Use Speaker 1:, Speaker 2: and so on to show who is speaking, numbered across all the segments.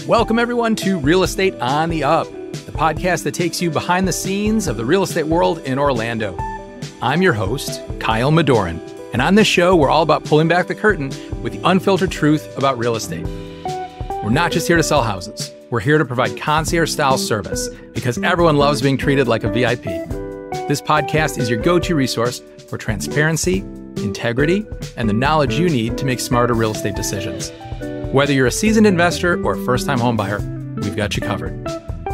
Speaker 1: Welcome, everyone, to Real Estate on the Up, the podcast that takes you behind the scenes of the real estate world in Orlando. I'm your host, Kyle Madoran, and on this show, we're all about pulling back the curtain with the unfiltered truth about real estate. We're not just here to sell houses. We're here to provide concierge-style service because everyone loves being treated like a VIP. This podcast is your go-to resource for transparency, integrity, and the knowledge you need to make smarter real estate decisions. Whether you're a seasoned investor or a first-time homebuyer, we've got you covered.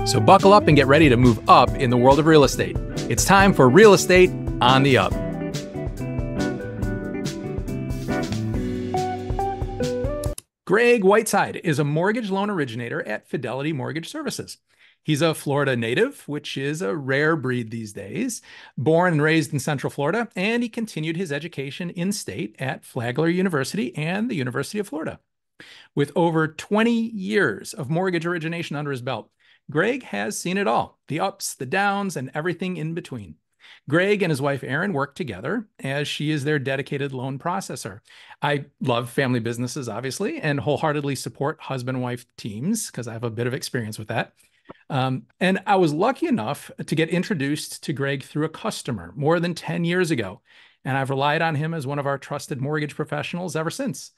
Speaker 1: So buckle up and get ready to move up in the world of real estate. It's time for Real Estate on the Up. Greg Whiteside is a mortgage loan originator at Fidelity Mortgage Services. He's a Florida native, which is a rare breed these days, born and raised in Central Florida, and he continued his education in-state at Flagler University and the University of Florida. With over 20 years of mortgage origination under his belt, Greg has seen it all, the ups, the downs, and everything in between. Greg and his wife, Erin, work together as she is their dedicated loan processor. I love family businesses, obviously, and wholeheartedly support husband-wife teams because I have a bit of experience with that. And I was lucky enough to get introduced to Greg through a customer more than 10 years ago, and I've relied on him as one of our trusted mortgage professionals ever since.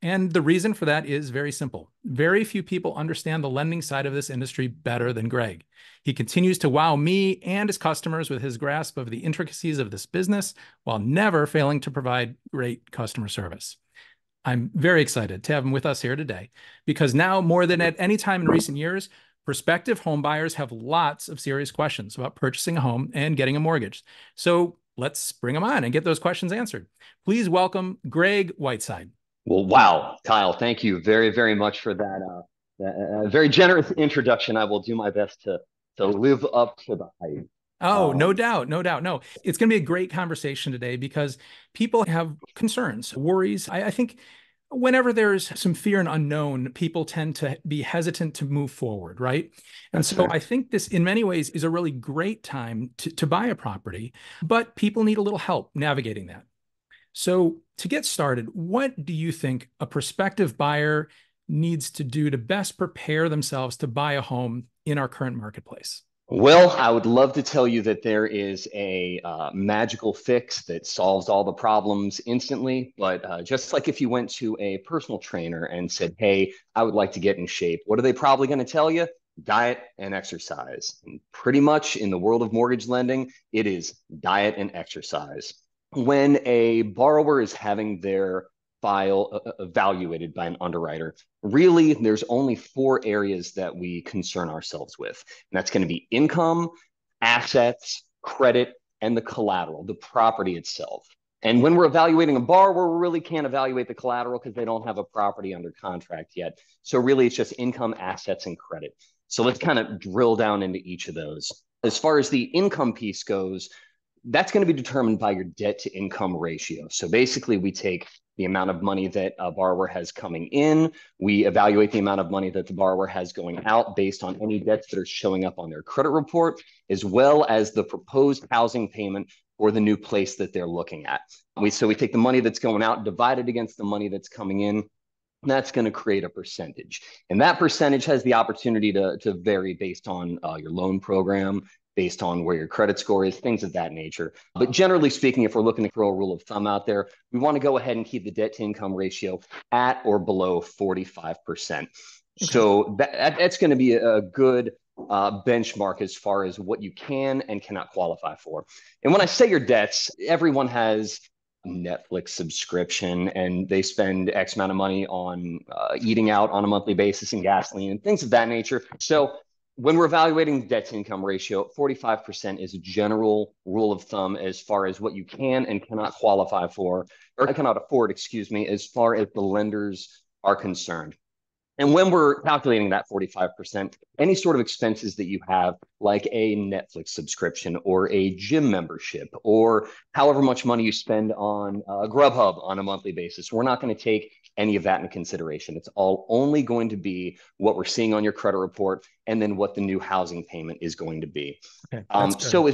Speaker 1: And the reason for that is very simple. Very few people understand the lending side of this industry better than Greg. He continues to wow me and his customers with his grasp of the intricacies of this business while never failing to provide great customer service. I'm very excited to have him with us here today because now more than at any time in recent years, prospective home buyers have lots of serious questions about purchasing a home and getting a mortgage. So let's bring them on and get those questions answered. Please welcome Greg Whiteside.
Speaker 2: Well, wow, Kyle, thank you very, very much for that very generous introduction. I will do my best to live up to the hype.
Speaker 1: Oh, no doubt. No, it's going to be a great conversation today because people have concerns, worries. I think whenever there's some fear and unknown, people tend to be hesitant to move forward, right? And
Speaker 2: That's
Speaker 1: so
Speaker 2: fair.
Speaker 1: I think this, in many ways, is a really great time to buy a property, but people need a little help navigating that. So to get started, what do you think a prospective buyer needs to do to best prepare themselves to buy a home in our current marketplace?
Speaker 2: Well, I would love to tell you that there is a magical fix that solves all the problems instantly. But just like if you went to a personal trainer and said, hey, I would like to get in shape, what are they probably going to tell you? Diet and exercise. And pretty much in the world of mortgage lending, it is diet and exercise. When a borrower is having their file evaluated by an underwriter, really, there's only 4 areas that we concern ourselves with. And that's going to be income, assets, credit, and the collateral, the property itself. And when we're evaluating a borrower, we really can't evaluate the collateral because they don't have a property under contract yet. So really, it's just income, assets, and credit. So let's kind of drill down into each of those. As far as the income piece goes, that's going to be determined by your debt to income ratio. So basically, we take the amount of money that a borrower has coming in. We evaluate the amount of money that the borrower has going out based on any debts that are showing up on their credit report, as well as the proposed housing payment for the new place that they're looking at. So we take the money that's going out, divide it against the money that's coming in. That's going to create a percentage. And that percentage has the opportunity to vary based on your loan program, based on where your credit score is, things of that nature. But generally speaking, if we're looking to throw a rule of thumb out there, we want to go ahead and keep the debt to income ratio at or below 45%. Okay. So that's going to be a good benchmark as far as what you can and cannot qualify for. And when I say your debts, everyone has Netflix subscription and they spend X amount of money on eating out on a monthly basis and gasoline and things of that nature. So when we're evaluating the debt to income ratio, 45% is a general rule of thumb as far as what you can and cannot qualify for, or cannot afford, as far as the lenders are concerned. And when we're calculating that 45%, any sort of expenses that you have, like a Netflix subscription or a gym membership, or however much money you spend on Grubhub on a monthly basis, we're not going to take any of that into consideration. It's all only going to be what we're seeing on your credit report and then what the new housing payment is going to be. Okay, so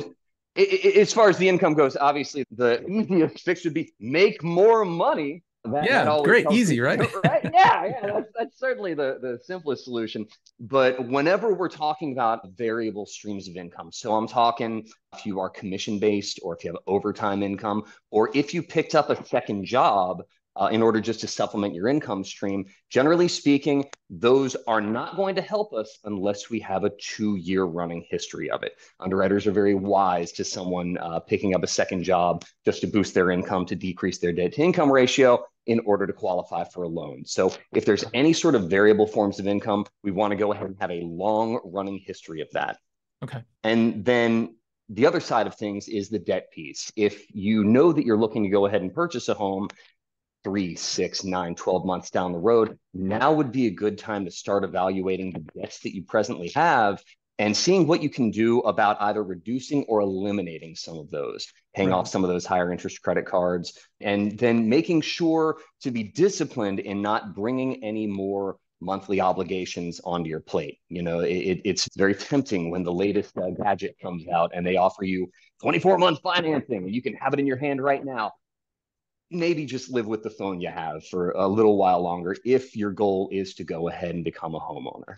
Speaker 2: as far as the income goes, obviously the easiest fix would be make more money. That
Speaker 1: Yeah,
Speaker 2: always
Speaker 1: great,
Speaker 2: helps me,
Speaker 1: easy, right?
Speaker 2: right? Yeah, that's certainly the simplest solution. But whenever we're talking about variable streams of income, so I'm talking if you are commission based, or if you have overtime income, or if you picked up a second job in order just to supplement your income stream, generally speaking, those are not going to help us unless we have a 2-year running history of it. Underwriters are very wise to someone picking up a second job just to boost their income, to decrease their debt to income ratio in order to qualify for a loan. So if there's any sort of variable forms of income, we want to go ahead and have a long running history of that.
Speaker 1: Okay.
Speaker 2: And then the other side of things is the debt piece. If you know that you're looking to go ahead and purchase a home 3, 6, 9, 12 months down the road, now would be a good time to start evaluating the debts that you presently have and seeing what you can do about either reducing or eliminating some of those, paying
Speaker 1: Right.
Speaker 2: off some of those higher interest credit cards, and then making sure to be disciplined in not bringing any more monthly obligations onto your plate. It's very tempting when the latest gadget comes out and they offer you 24-month financing and you can have it in your hand right now. Maybe just live with the phone you have for a little while longer if your goal is to go ahead and become a homeowner.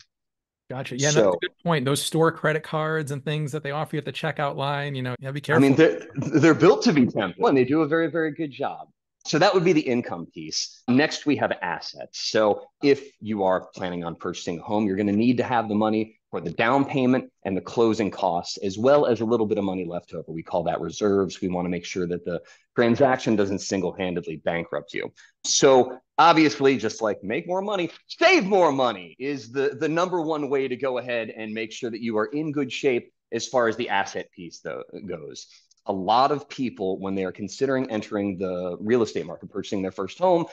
Speaker 1: Gotcha. Yeah, that's a
Speaker 2: So,
Speaker 1: good point. Those store credit cards and things that they offer you at the checkout line, yeah, be
Speaker 2: I mean,
Speaker 1: careful.
Speaker 2: they're built to be tempting and they do a very, very good job. So that would be the income piece. Next, we have assets. So if you are planning on purchasing a home, you're going to need to have the money for the down payment and the closing costs, as well as a little bit of money left over. We call that reserves. We want to make sure that the transaction doesn't single-handedly bankrupt you. So obviously, just like make more money, save more money is the number one way to go ahead and make sure that you are in good shape as far as the asset piece goes. A lot of people, when they are considering entering the real estate market, purchasing their first home,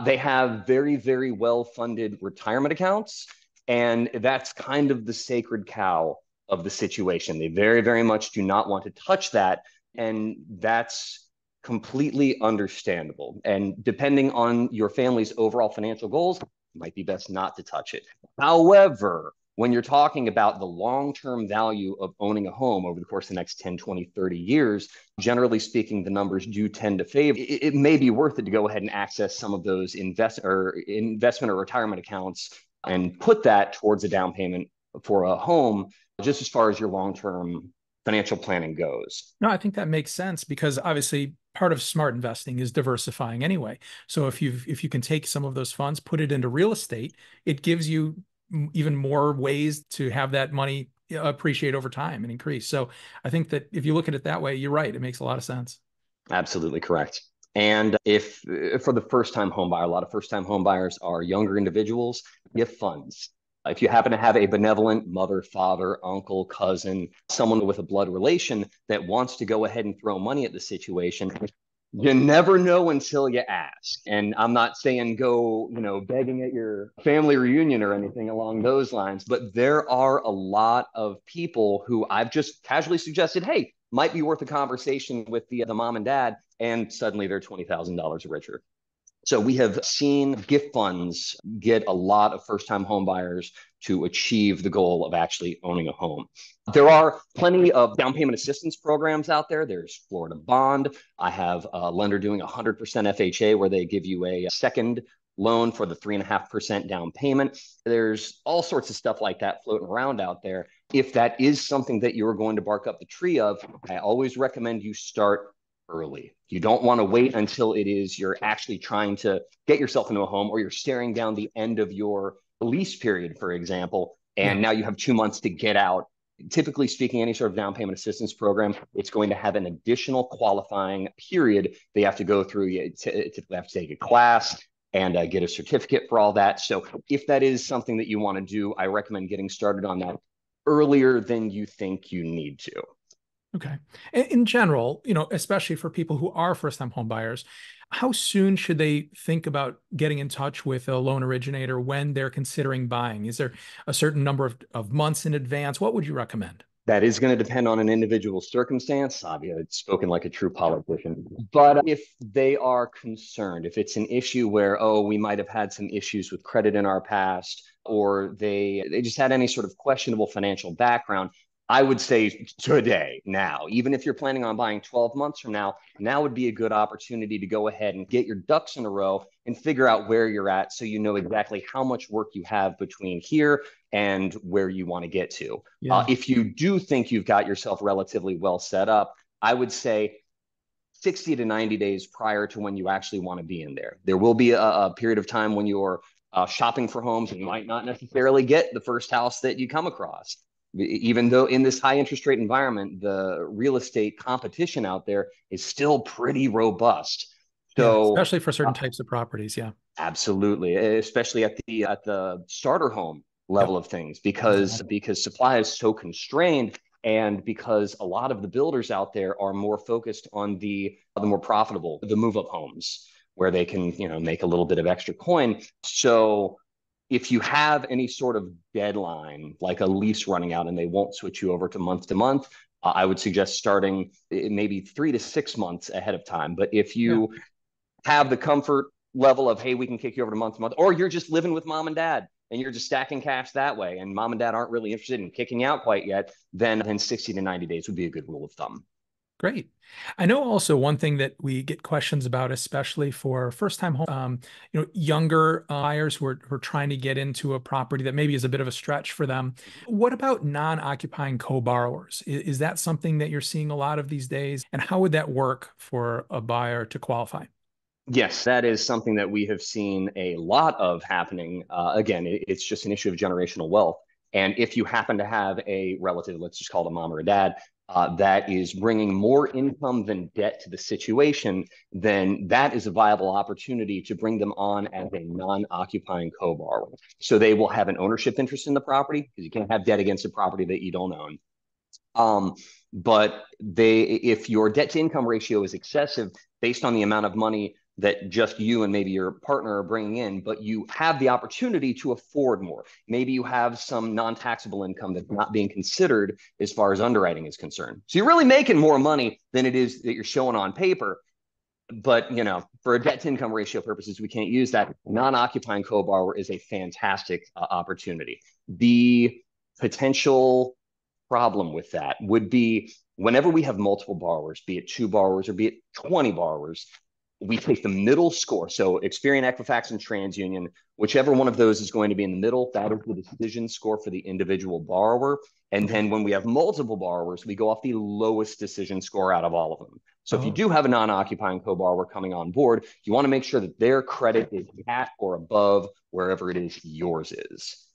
Speaker 2: they have very, very well-funded retirement accounts. And that's kind of the sacred cow of the situation. They very, very much do not want to touch that. And that's completely understandable. And depending on your family's overall financial goals, it might be best not to touch it. However, when you're talking about the long-term value of owning a home over the course of the next 10, 20, 30 years, generally speaking, the numbers do tend to favor. It may be worth it to go ahead and access some of those investment or retirement accounts and put that towards a down payment for a home, just as far as your long-term financial planning goes.
Speaker 1: No, I think that makes sense because obviously part of smart investing is diversifying anyway. So if you can take some of those funds, put it into real estate, it gives you even more ways to have that money appreciate over time and increase. So I think that if you look at it that way, you're right. It makes a lot of sense.
Speaker 2: Absolutely correct. And if for the first time home buyer, a lot of first time home buyers are younger individuals, you have funds. If you happen to have a benevolent mother, father, uncle, cousin, someone with a blood relation that wants to go ahead and throw money at the situation, you never know until you ask. And I'm not saying go, begging at your family reunion or anything along those lines, but there are a lot of people who I've just casually suggested, hey, might be worth a conversation with the mom and dad, and suddenly they're $20,000 richer. So we have seen gift funds get a lot of first-time home buyers to achieve the goal of actually owning a home. There are plenty of down payment assistance programs out there. There's Florida Bond. I have a lender doing 100% FHA where they give you a second loan for the 3.5% down payment. There's all sorts of stuff like that floating around out there. If that is something that you're going to bark up the tree of, I always recommend you start early. You don't want to wait until it is you're actually trying to get yourself into a home, or you're staring down the end of your lease period, for example,
Speaker 1: Yeah.
Speaker 2: and now you have 2 months to get out. Typically speaking, any sort of down payment assistance program, it's going to have an additional qualifying period they have to go through. You typically have to take a class and get a certificate for all that. So if that is something that you want to do, I recommend getting started on that earlier than you think you need to.
Speaker 1: Okay. In general, especially for people who are first-time home buyers, how soon should they think about getting in touch with a loan originator when they're considering buying? Is there a certain number of months in advance? What would you recommend?
Speaker 2: That is going to depend on an individual circumstance. Obviously, it's spoken like a true politician. But if they are concerned, if it's an issue where, oh, we might have had some issues with credit in our past, or they just had any sort of questionable financial background, I would say today, now, even if you're planning on buying 12 months from now, now would be a good opportunity to go ahead and get your ducks in a row and figure out where you're at so you know exactly how much work you have between here and where you want to get to.
Speaker 1: Yeah.
Speaker 2: If you do think you've got yourself relatively well set up, I would say 60 to 90 days prior to when you actually want to be in there. There will be a period of time when you're shopping for homes and you might not necessarily get the first house that you come across. Even though in this high interest rate environment, the real estate competition out there is still pretty robust.
Speaker 1: Yeah.
Speaker 2: So
Speaker 1: Especially for certain types of properties. Yeah.
Speaker 2: absolutely, especially at the starter home
Speaker 1: Yep.
Speaker 2: level of things,
Speaker 1: Exactly.
Speaker 2: because supply is so constrained, and because a lot of the builders out there are more focused on the more profitable, the move up homes, where they can make a little bit of extra coin. So if you have any sort of deadline, like a lease running out, and they won't switch you over to month, I would suggest starting maybe 3 to 6 months ahead of time. But if
Speaker 1: Yeah.
Speaker 2: you have the comfort level of, hey, we can kick you over to month, or you're just living with mom and dad and you're just stacking cash that way, and mom and dad aren't really interested in kicking out quite yet, then 60 to 90 days would be a good rule of thumb.
Speaker 1: Great. I know also one thing that we get questions about, especially for first-time home, younger buyers who are trying to get into a property that maybe is a bit of a stretch for them. What about non-occupying co-borrowers? Is that something that you're seeing a lot of these days? And how would that work for a buyer to qualify?
Speaker 2: Yes, that is something that we have seen a lot of happening. Again, it's just an issue of generational wealth. And if you happen to have a relative, let's just call it a mom or a dad, that is bringing more income than debt to the situation, then that is a viable opportunity to bring them on as a non-occupying co-borrower. So they will have an ownership interest in the property, because you can't have debt against a property that you don't own. Um, but if your debt to income ratio is excessive based on the amount of money that just you and maybe your partner are bringing in, but you have the opportunity to afford more. Maybe you have some non-taxable income that's not being considered as far as underwriting is concerned. So you're really making more money than it is that you're showing on paper. But for a debt to income ratio purposes, we can't use that. Non-occupying co-borrower is a fantastic opportunity. The potential problem with that would be whenever we have multiple borrowers, be it 2 borrowers or be it 20 borrowers, we take the middle score. So Experian, Equifax, and TransUnion, whichever one of those is going to be in the middle, that is the decision score for the individual borrower. And
Speaker 1: Okay.
Speaker 2: then when we have multiple borrowers, we go off the lowest decision score out of all of them. So if you
Speaker 1: Oh,
Speaker 2: do have a non-occupying co-borrower coming on board, you want to make sure that their credit is at or above wherever it is yours is.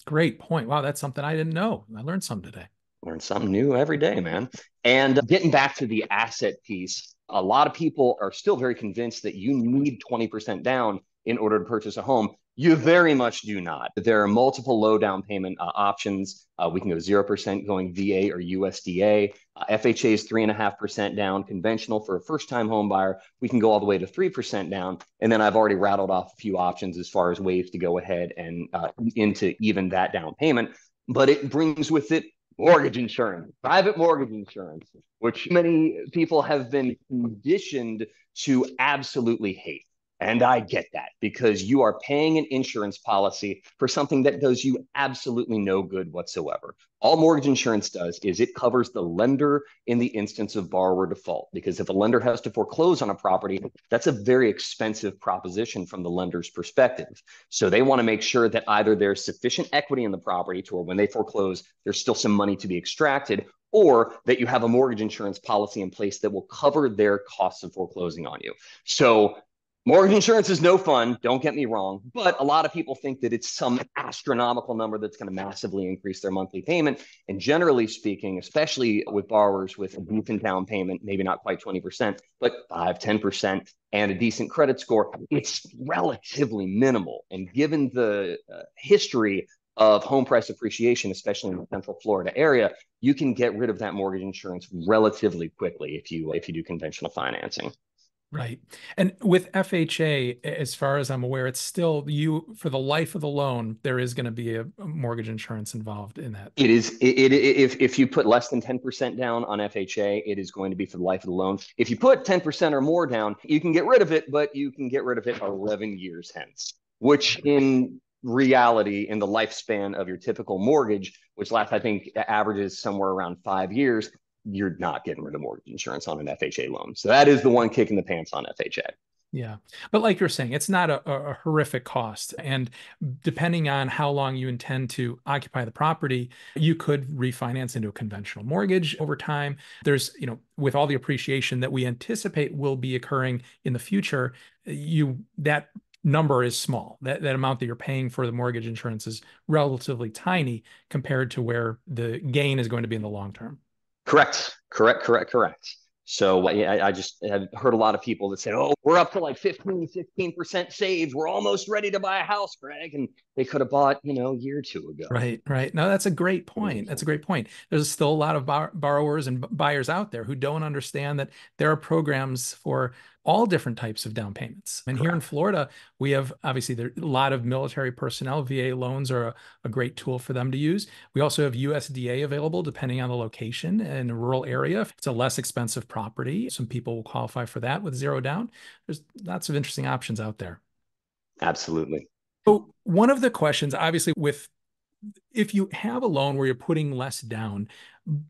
Speaker 1: great point. Wow, that's something I didn't know. I learned something today.
Speaker 2: Learn something new every day, man. And getting back to the asset piece, a lot of people are still very convinced that you need 20% down in order to purchase a home. You very much do not. There are multiple low down payment options. We can go 0% going VA or USDA. FHA is 3.5% down, conventional for a first time home buyer. We can go all the way to 3% down. And then I've already rattled off a few options as far as ways to go ahead and into even that down payment. But it brings with it mortgage insurance, private mortgage insurance, which many people have been conditioned to absolutely hate. And I get that, because you are paying an insurance policy for something that does you absolutely no good whatsoever. All mortgage insurance does is it covers the lender in the instance of borrower default. Because if a lender has to foreclose on a property, that's a very expensive proposition from the lender's perspective. So they want to make sure that either there's sufficient equity in the property to where when they foreclose, there's still some money to be extracted, or that you have a mortgage insurance policy in place that will cover their costs of foreclosing on you. So mortgage insurance is no fun, don't get me wrong, but a lot of people think that it's some astronomical number that's going to massively increase their monthly payment. And generally speaking, especially with borrowers with a decent down payment, maybe not quite 20%, but 5, 10%, and a decent credit score, it's relatively minimal. And given the history of home price appreciation, especially in the Central Florida area, you can get rid of that mortgage insurance relatively quickly if you do conventional financing.
Speaker 1: Right. And with FHA, as far as I'm aware, it's still you for the life of the loan, there is going to be a mortgage insurance involved in that.
Speaker 2: It is if you put less than 10% down on FHA, it is going to be for the life of the loan. If you put 10% or more down, you can get rid of it, but you can get rid of it 11 years hence, which in reality in the lifespan of your typical mortgage, which lasts, I think, averages somewhere around 5 years, you're not getting rid of mortgage insurance on an FHA loan. So that is the one kick in the pants on FHA.
Speaker 1: Yeah. But like you're saying, it's not a horrific cost. And depending on how long you intend to occupy the property, you could refinance into a conventional mortgage over time. There's, with all the appreciation that we anticipate will be occurring in the future, that number is small. That amount that you're paying for the mortgage insurance is relatively tiny compared to where the gain is going to be in the long term.
Speaker 2: Correct. So I just have heard a lot of people that say, oh, we're up to like 15, 16% saved. We're almost ready to buy a house, Greg. And they could have bought, a year or two ago.
Speaker 1: Right. No, that's a great point. That's a great point. There's still a lot of borrowers and buyers out there who don't understand that there are programs for all different types of down payments. And here in Florida, we have obviously a lot of military personnel. VA loans are a great tool for them to use. We also have USDA available depending on the location. In a rural area, if it's a less expensive property, some people will qualify for that with zero down. There's lots of interesting options out there.
Speaker 2: Absolutely.
Speaker 1: So one of the questions, obviously, if you have a loan where you're putting less down,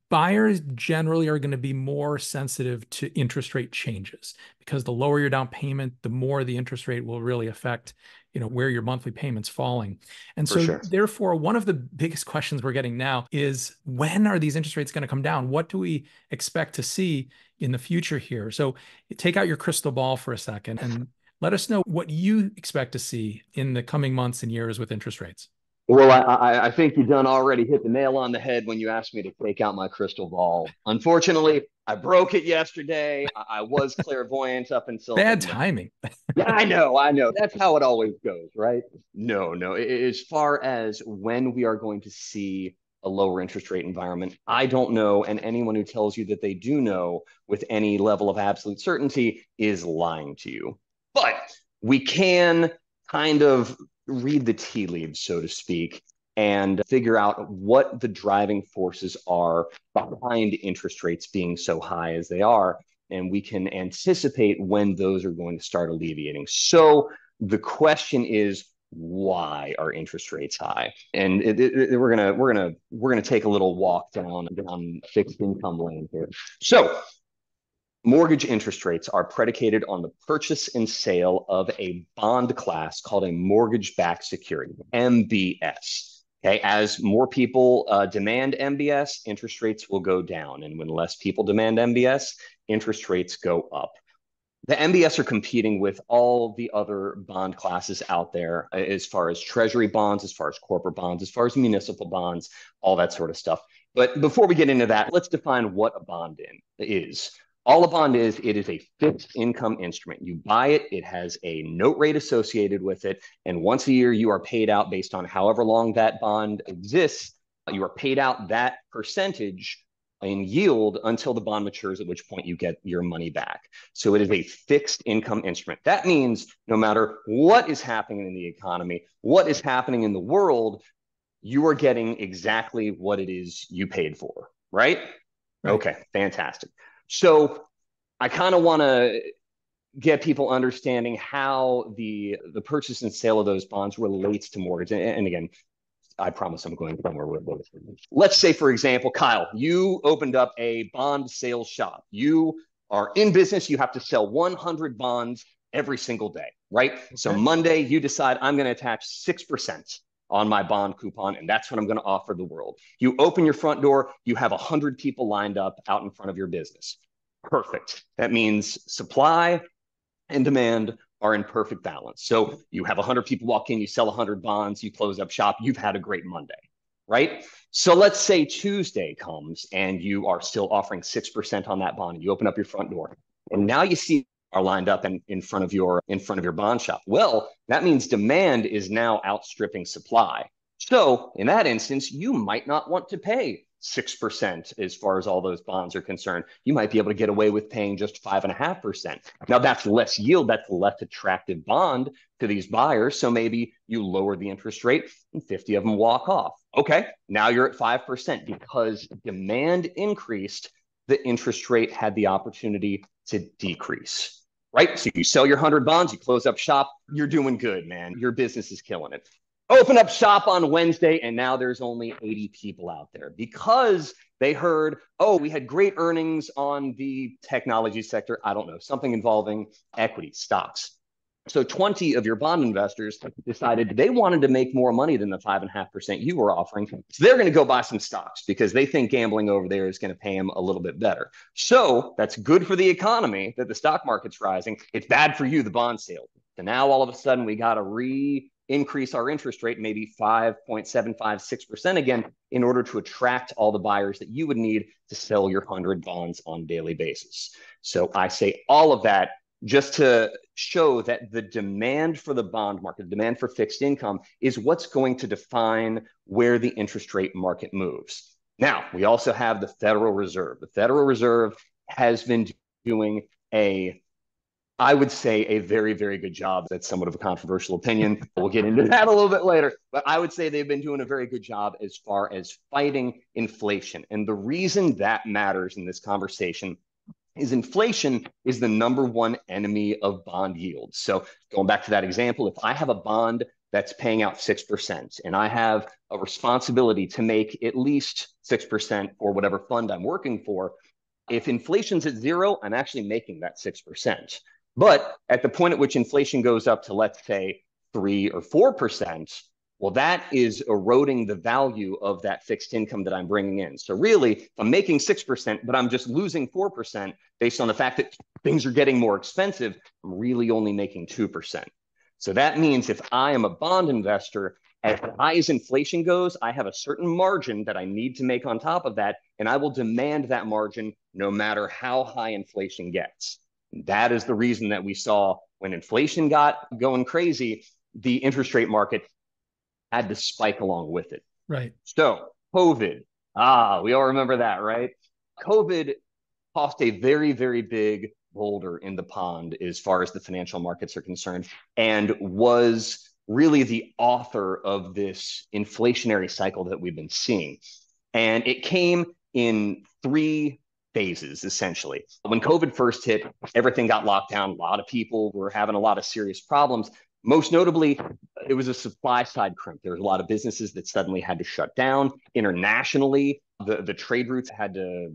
Speaker 1: buyers generally are going to be more sensitive to interest rate changes because the lower your down payment, the more the interest rate will really affect, where your monthly payment's falling. And so therefore, one of the biggest questions we're getting now is when are these interest rates going to come down? What do we expect to see in the future here? So take out your crystal ball for a second and let us know what you expect to see in the coming months and years with interest rates.
Speaker 2: Well, I think you done already hit the nail on the head when you asked me to take out my crystal ball. Unfortunately, I broke it yesterday. I was clairvoyant up until
Speaker 1: bad timing.
Speaker 2: Yeah, I know. That's how it always goes, right? No. As far as when we are going to see a lower interest rate environment, I don't know. And anyone who tells you that they do know with any level of absolute certainty is lying to you. But we can kind of read the tea leaves, so to speak, and figure out what the driving forces are behind interest rates being so high as they are. And we can anticipate when those are going to start alleviating. So the question is, why are interest rates high? And we're gonna take a little walk down fixed income lane here. So mortgage interest rates are predicated on the purchase and sale of a bond class called a mortgage-backed security, MBS. Okay, as more people demand MBS, interest rates will go down. And when less people demand MBS, interest rates go up. The MBS are competing with all the other bond classes out there as far as treasury bonds, as far as corporate bonds, as far as municipal bonds, all that sort of stuff. But before we get into that, let's define what a bond is. All a bond is, it is a fixed income instrument. You buy it, it has a note rate associated with it, and once a year you are paid out based on however long that bond exists. You are paid out that percentage in yield until the bond matures, at which point you get your money back. So it is a fixed income instrument. That means no matter what is happening in the economy, what is happening in the world, you are getting exactly what it is you paid for, right? Okay, fantastic. So I kind of want to get people understanding how the purchase and sale of those bonds relates to mortgage. And again, I promise I'm going somewhere with this. Let's say, for example, Kyle, you opened up a bond sales shop. You are in business. You have to sell 100 bonds every single day, right? Okay. So Monday, you decide I'm going to attach 6% on my bond coupon, and that's what I'm going to offer the world. You open your front door, you have 100 people lined up out in front of your business. Perfect. That means supply and demand are in perfect balance. So you have 100 people walk in, you sell 100 bonds, you close up shop, you've had a great Monday, right? So let's say Tuesday comes and you are still offering 6% on that bond, and you open up your front door, and now you see are lined up in front of your bond shop. Well, that means demand is now outstripping supply. So in that instance, you might not want to pay 6% as far as all those bonds are concerned. You might be able to get away with paying just 5.5%. Now that's less yield, that's a less attractive bond to these buyers. So maybe you lower the interest rate and 50 of them walk off. Okay, now you're at 5% because demand increased, the interest rate had the opportunity to decrease. Right? So you sell your 100 bonds, you close up shop, you're doing good, man. Your business is killing it. open up shop on Wednesday, and now there's only 80 people out there because they heard, oh, we had great earnings on the technology sector. I don't know, something involving equity, stocks. So 20 of your bond investors decided they wanted to make more money than the 5.5% you were offering. So they're going to go buy some stocks because they think gambling over there is going to pay them a little bit better. So that's good for the economy that the stock market's rising. It's bad for you, the bond sales. So now all of a sudden we got to increase our interest rate, maybe 5.75, 6% again, in order to attract all the buyers that you would need to sell your 100 bonds on a daily basis. So I say all of that just to show that the demand for the bond market, the demand for fixed income, is what's going to define where the interest rate market moves. Now, we also have the Federal Reserve. The Federal Reserve has been doing I would say, a very, very good job. That's somewhat of a controversial opinion. We'll get into that a little bit later. But I would say they've been doing a very good job as far as fighting inflation. And the reason that matters in this conversation is inflation is the number one enemy of bond yields. So going back to that example, if I have a bond that's paying out 6% and I have a responsibility to make at least 6% for whatever fund I'm working for, if inflation's at zero, I'm actually making that 6%. But at the point at which inflation goes up to, let's say, 3 or 4%, well, that is eroding the value of that fixed income that I'm bringing in. So really, if I'm making 6%, but I'm just losing 4% based on the fact that things are getting more expensive, I'm really only making 2%. So that means if I am a bond investor, as high as inflation goes, I have a certain margin that I need to make on top of that, and I will demand that margin no matter how high inflation gets. That is the reason that we saw when inflation got going crazy, the interest rate market had to spike along with it.
Speaker 1: Right.
Speaker 2: So COVID, we all remember that, right? COVID tossed a very, very big boulder in the pond as far as the financial markets are concerned, and was really the author of this inflationary cycle that we've been seeing. And it came in 3 phases, essentially. When COVID first hit, everything got locked down. A lot of people were having a lot of serious problems. Most notably, it was a supply side crimp. There was a lot of businesses that suddenly had to shut down. Internationally, the trade routes had to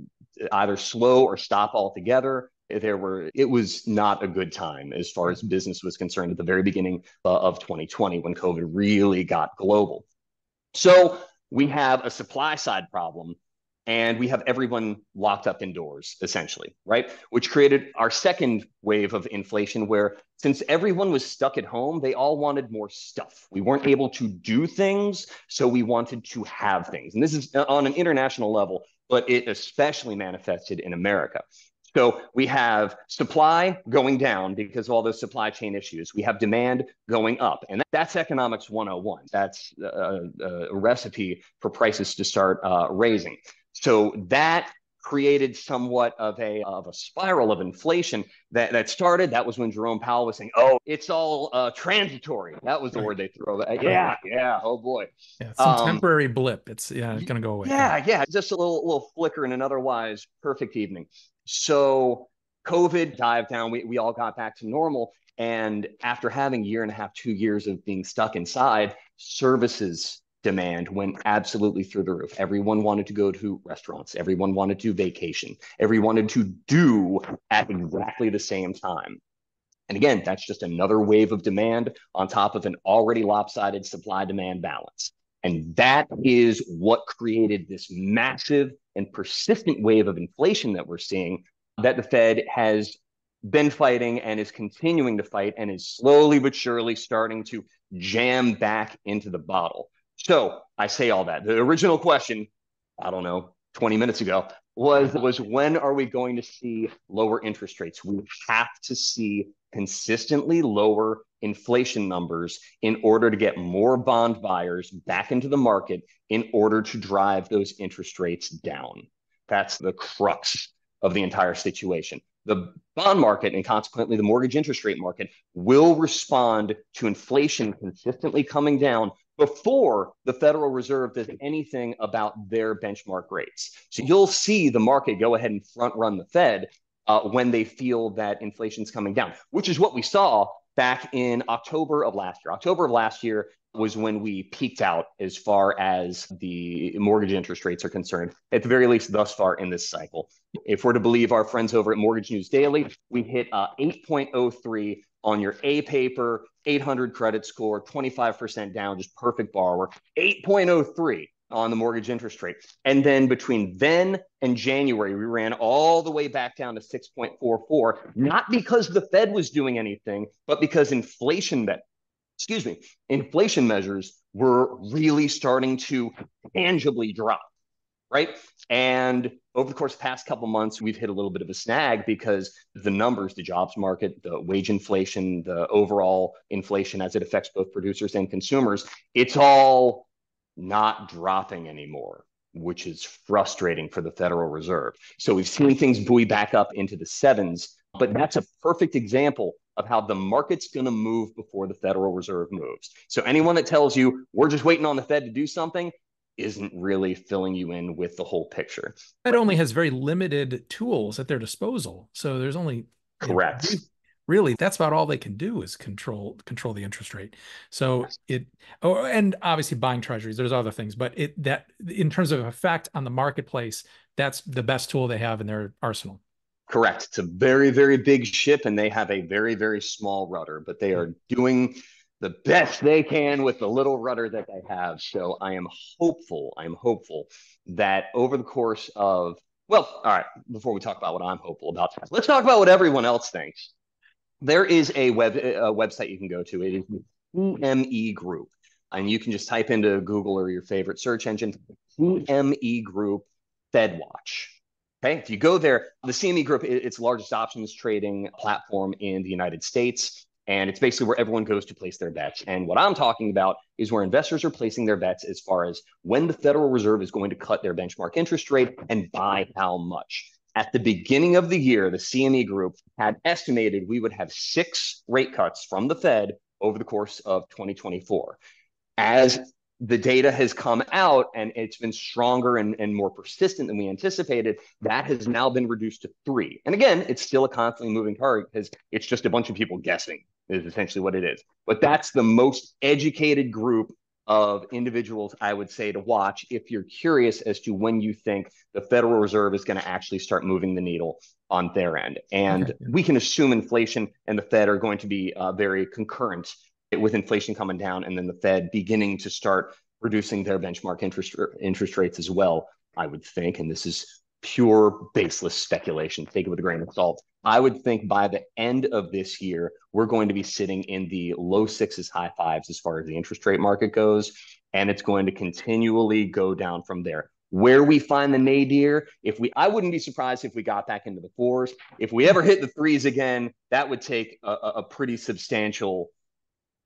Speaker 2: either slow or stop altogether. It was not a good time as far as business was concerned at the very beginning of 2020 when COVID really got global. So we have a supply side problem, and we have everyone locked up indoors, essentially, right? Which created our second wave of inflation, where since everyone was stuck at home, they all wanted more stuff. We weren't able to do things, so we wanted to have things. And this is on an international level, but it especially manifested in America. So we have supply going down because of all those supply chain issues. We have demand going up. And that's economics 101. That's a recipe for prices to start raising. So that created somewhat of a spiral of inflation that started. That was when Jerome Powell was saying, oh, it's all transitory. That was the word they threw. Yeah, oh boy.
Speaker 1: Yeah, some temporary blip. It's going to go away.
Speaker 2: Yeah, just a little flicker in an otherwise perfect evening. So COVID dived down. We all got back to normal. And after having 1.5 2 years of being stuck inside, services demand went absolutely through the roof. Everyone wanted to go to restaurants. Everyone wanted to vacation. Everyone wanted to do at exactly the same time. And again, that's just another wave of demand on top of an already lopsided supply-demand balance. And that is what created this massive and persistent wave of inflation that we're seeing, that the Fed has been fighting and is continuing to fight, and is slowly but surely starting to jam back into the bottle. So I say all that. The original question, I don't know, 20 minutes ago, was when are we going to see lower interest rates? We have to see consistently lower inflation numbers in order to get more bond buyers back into the market, in order to drive those interest rates down. That's the crux of the entire situation. The bond market, and consequently the mortgage interest rate market, will respond to inflation consistently coming down before the Federal Reserve does anything about their benchmark rates. So you'll see the market go ahead and front run the Fed when they feel that inflation's coming down, which is what we saw back in October of last year. October of last year, was when we peaked out as far as the mortgage interest rates are concerned, at the very least thus far in this cycle. If we're to believe our friends over at Mortgage News Daily, we hit 8.03 on your A paper, 800 credit score, 25% down, just perfect borrower, 8.03 on the mortgage interest rate. And then between then and January, we ran all the way back down to 6.44, not because the Fed was doing anything, but because inflation measures were really starting to tangibly drop, right? And over the course of the past couple of months, we've hit a little bit of a snag because the numbers, the jobs market, the wage inflation, the overall inflation as it affects both producers and consumers, it's all not dropping anymore, which is frustrating for the Federal Reserve. So we've seen things buoy back up into the sevens, but that's a perfect example of how the market's going to move before the Federal Reserve moves. So anyone that tells you we're just waiting on the Fed to do something isn't really filling you in with the whole picture.
Speaker 1: Fed only has very limited tools at their disposal. So there's only
Speaker 2: correct.
Speaker 1: Really, that's about all they can do is control the interest rate. So and obviously buying treasuries, there's other things, but that in terms of effect on the marketplace, that's the best tool they have in their arsenal.
Speaker 2: Correct. It's a very, very big ship and they have a very, very small rudder, but they are doing the best they can with the little rudder that they have. So I am hopeful that over the course of, well, all right, before we talk about what I'm hopeful about, let's talk about what everyone else thinks. There is a website you can go to. It is the CME Group. And you can just type into Google or your favorite search engine, CME Group Fed Watch. Okay, if you go there, the CME Group, it's the largest options trading platform in the United States. And it's basically where everyone goes to place their bets. And what I'm talking about is where investors are placing their bets as far as when the Federal Reserve is going to cut their benchmark interest rate and by how much. At the beginning of the year, the CME Group had estimated we would have 6 rate cuts from the Fed over the course of 2024. As the data has come out and it's been stronger and more persistent than we anticipated, that has now been reduced to 3. And again, it's still a constantly moving target because it's just a bunch of people guessing is essentially what it is. But that's the most educated group of individuals, I would say, to watch if you're curious as to when you think the Federal Reserve is going to actually start moving the needle on their end. And we can assume inflation and the Fed are going to be very concurrent with inflation coming down and then the Fed beginning to start reducing their benchmark interest rates as well, I would think. And this is pure baseless speculation. Take it with a grain of salt. I would think by the end of this year, we're going to be sitting in the low 6s, high 5s as far as the interest rate market goes. And it's going to continually go down from there. Where we find the nadir, I wouldn't be surprised if we got back into the 4s. If we ever hit the 3s again, that would take a pretty substantial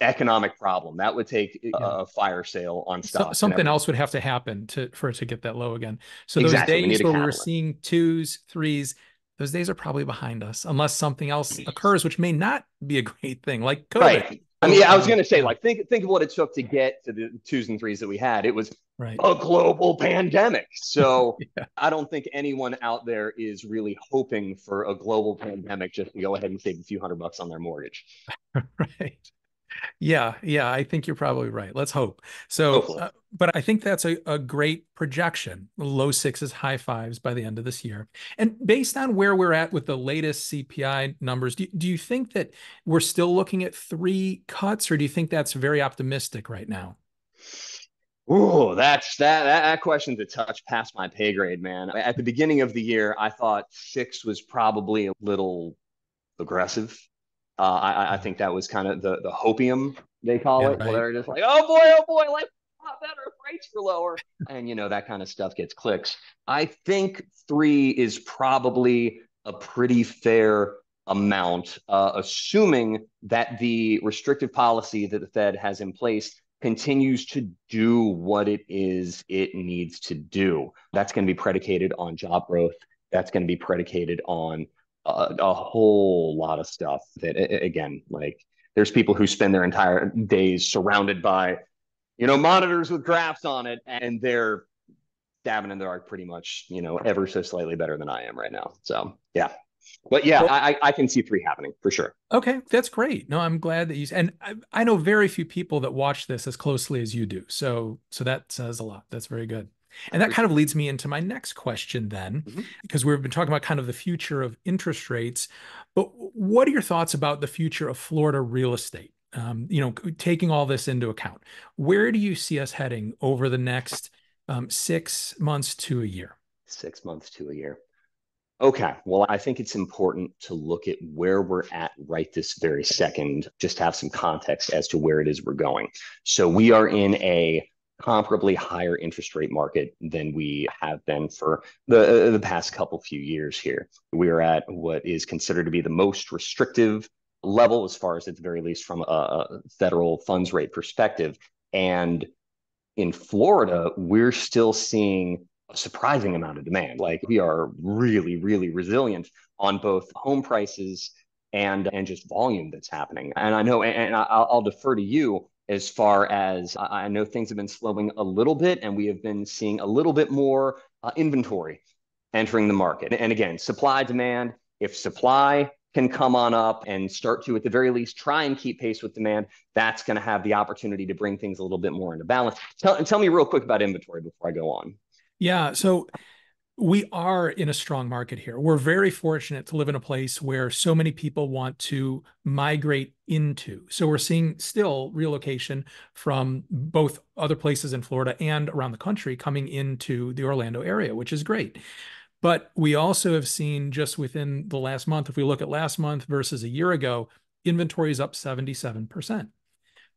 Speaker 2: economic problem. That would take a fire sale on stocks.
Speaker 1: Something else would have to happen for it to get that low again. So
Speaker 2: exactly.
Speaker 1: those days where we were seeing 2s, 3s, those days are probably behind us unless something else occurs, which may not be a great thing, like COVID.
Speaker 2: Right. I mean, I was going to say, like, think of what it took to get to the 2s and 3s that we had. It was a global pandemic. So I don't think anyone out there is really hoping for a global pandemic just to go ahead and save a few $100 on their mortgage.
Speaker 1: Right. Yeah, I think you're probably right. Let's hope. So, but I think that's a great projection, low 6s, high 5s by the end of this year. And based on where we're at with the latest CPI numbers, do you think that we're still looking at 3 cuts, or do you think that's very optimistic right now?
Speaker 2: Oh, that question's a touch past my pay grade, man. At the beginning of the year, I thought 6 was probably a little aggressive. I think that was kind of the hopium, they call it. Right. Well, they're just like, oh boy, life's a lot better if rates were lower. And, that kind of stuff gets clicks. I think 3 is probably a pretty fair amount, assuming that the restrictive policy that the Fed has in place continues to do what it is it needs to do. That's going to be predicated on job growth. That's going to be predicated on a whole lot of stuff that, again, like there's people who spend their entire days surrounded by, monitors with graphs on it, and they're dabbing in the dark pretty much, ever so slightly better than I am right now. So, yeah. But yeah,
Speaker 1: Well,
Speaker 2: I can see three happening for sure.
Speaker 1: okay, that's great. No, I'm glad that and I know very few people that watch this as closely as you do. So that says a lot. That's very good. And that kind of
Speaker 2: Appreciate
Speaker 1: leads me into my next question then,
Speaker 2: it.
Speaker 1: because we've been talking about kind of the future of interest rates. But what are your thoughts about the future of Florida real estate? Taking all this into account, where do you see us heading over the next 6 months to a year?
Speaker 2: 6 months to a year. Okay, well, I think it's important to look at where we're at right this very second, just to have some context as to where it is we're going. So we are in a comparably higher interest rate market than we have been for the past couple few years here. We are at what is considered to be the most restrictive level, as far as at the very least from a federal funds rate perspective. And in Florida, we're still seeing a surprising amount of demand. Like we are really, really resilient on both home prices and just volume that's happening. And I know, and I'll defer to you as far as I know things have been slowing a little bit, and we have been seeing a little bit more inventory entering the market. And again, supply demand. If supply can come on up and start to, at the very least, try and keep pace with demand, that's going to have the opportunity to bring things a little bit more into balance. Tell me real quick about inventory before I go on.
Speaker 1: Yeah, so we are in a strong market here. We're very fortunate to live in a place where so many people want to migrate into. So we're seeing still relocation from both other places in Florida and around the country coming into the Orlando area, which is great. But we also have seen just within the last month, if we look at last month versus a year ago, inventory is up 77%.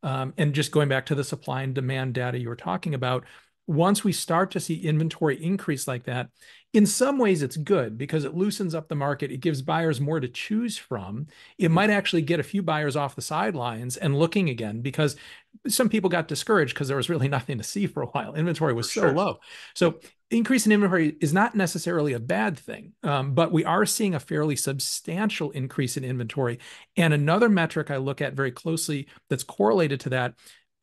Speaker 1: And just going back to the supply and demand data you were talking about, once we start to see inventory increase like that, in some ways it's good because it loosens up the market. It gives buyers more to choose from. It might actually get a few buyers off the sidelines and looking again because some people got discouraged because there was really nothing to see for a while. Inventory was
Speaker 2: For
Speaker 1: so
Speaker 2: sure.
Speaker 1: low.
Speaker 2: Yep.
Speaker 1: So increase in inventory is not necessarily a bad thing, but we are seeing a fairly substantial increase in inventory. And another metric I look at very closely that's correlated to that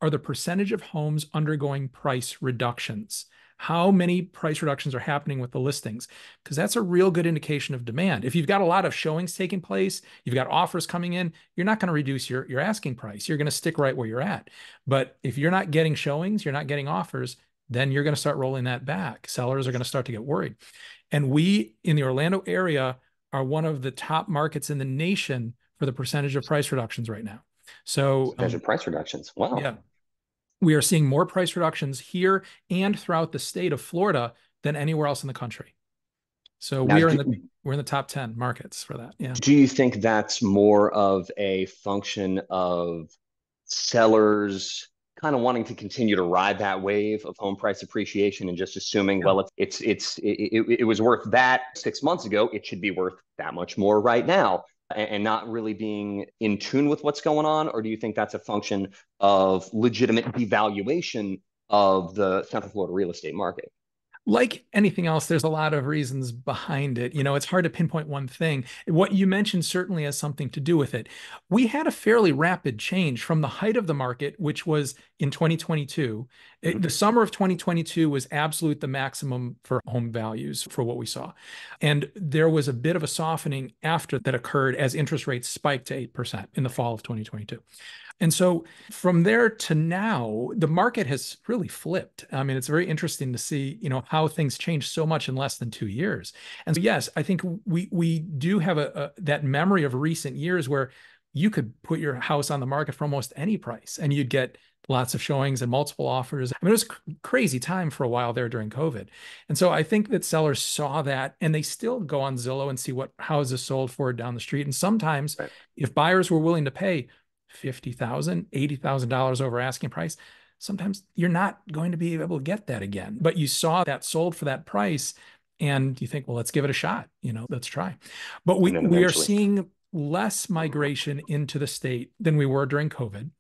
Speaker 1: are the percentage of homes undergoing price reductions. How many price reductions are happening with the listings? Because that's a real good indication of demand. If you've got a lot of showings taking place, you've got offers coming in, you're not going to reduce your asking price. You're going to stick right where you're at. But if you're not getting showings, you're not getting offers, then you're going to start rolling that back. Sellers are going to start to get worried. And we in the Orlando area are one of the top markets in the nation for the percentage of price reductions right now. So,
Speaker 2: Measure price reductions. Wow.
Speaker 1: yeah, we are seeing more price reductions here and throughout the state of Florida than anywhere else in the country. So
Speaker 2: Now,
Speaker 1: we're in the top 10 markets for that. Yeah.
Speaker 2: do you think that's more of a function of sellers kind of wanting to continue to ride that wave of home price appreciation and just assuming,
Speaker 1: Yeah.
Speaker 2: well, it was worth that 6 months ago, it should be worth that much more right now, and not really being in tune with what's going on? Or do you think that's a function of legitimate devaluation of the Central Florida real estate market?
Speaker 1: Like anything else, there's a lot of reasons behind it. It's hard to pinpoint one thing. What you mentioned certainly has something to do with it. We had a fairly rapid change from the height of the market, which was in 2022.
Speaker 2: Mhm.
Speaker 1: The summer of 2022 was absolute the maximum for home values for what we saw. And there was a bit of a softening after that occurred as interest rates spiked to 8% in the fall of 2022. And so from there to now, the market has really flipped. I mean, it's very interesting to see, how things change so much in less than 2 years. And so, yes, I think we do have that memory of recent years where you could put your house on the market for almost any price and you'd get lots of showings and multiple offers. I mean, it was a crazy time for a while there during COVID. And so I think that sellers saw that and they still go on Zillow and see what houses sold for down the street. And sometimes
Speaker 2: Right.
Speaker 1: if buyers were willing to pay $50,000, $80,000 over asking price, sometimes you're not going to be able to get that again. But you saw that sold for that price and you think, well, let's give it a shot. Let's try. But
Speaker 2: And
Speaker 1: we
Speaker 2: then
Speaker 1: we are
Speaker 2: eventually,
Speaker 1: seeing less migration into the state than we were during COVID.